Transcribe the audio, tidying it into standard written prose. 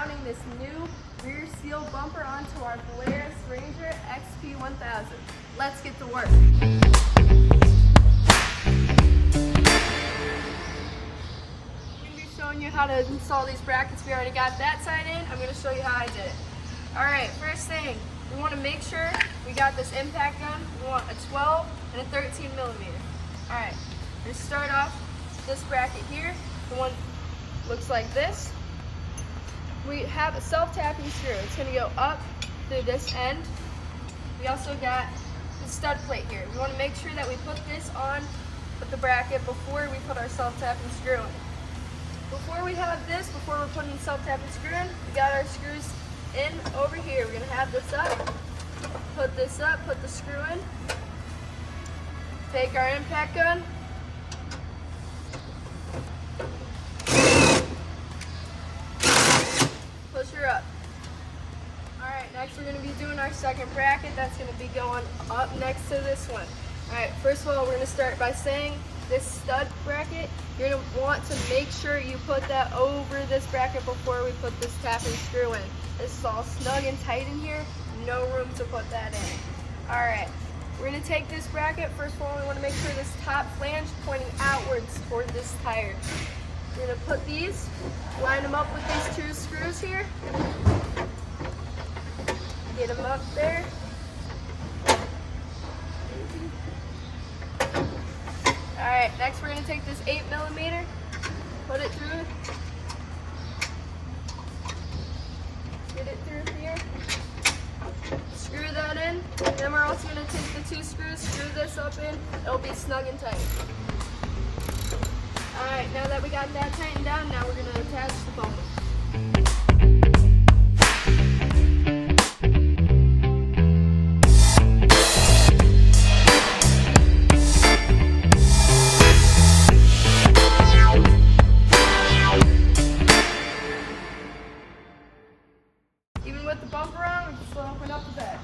mounting this new rear seal bumper onto our Polaris Ranger XP1000. Let's get to work. I'm going to be showing you how to install these brackets. We already got that side in. I'm going to show you how I did it. Alright, first thing, we want to make sure we got this impact gun. We want a 12 and a 13 millimeter. Alright, we're going to start off this bracket here. The one looks like this. We have a self-tapping screw. It's going to go up through this end. We also got the stud plate here. We want to make sure that we put this on with the bracket before we put our self-tapping screw in. Before we have this, before we're putting the self-tapping screw in, we got our screws in over here. We're going to have this up, put this up, put the screw in, take our impact gun, push her up. Alright, next we're going to be doing our second bracket. That's going to be going up next to this one. Alright, first of all, we're going to start by saying this stud bracket, you're going to want to make sure you put that over this bracket before we put this tapping screw in. This is all snug and tight in here, no room to put that in. Alright, we're going to take this bracket. First of all, we want to make sure this top flange is pointing outwards toward this tire. We're going to put these, line them up with these two screws here. Get them up there. Alright, next we're going to take this 8 millimeter, put it through, get it through here, screw that in, then we're also going to take the two screws, screw this up in, it'll be snug and tight. Alright, now that we got that tightened down, now we're going to attach the bumper. Even with the bumper on, we can still open up the bed.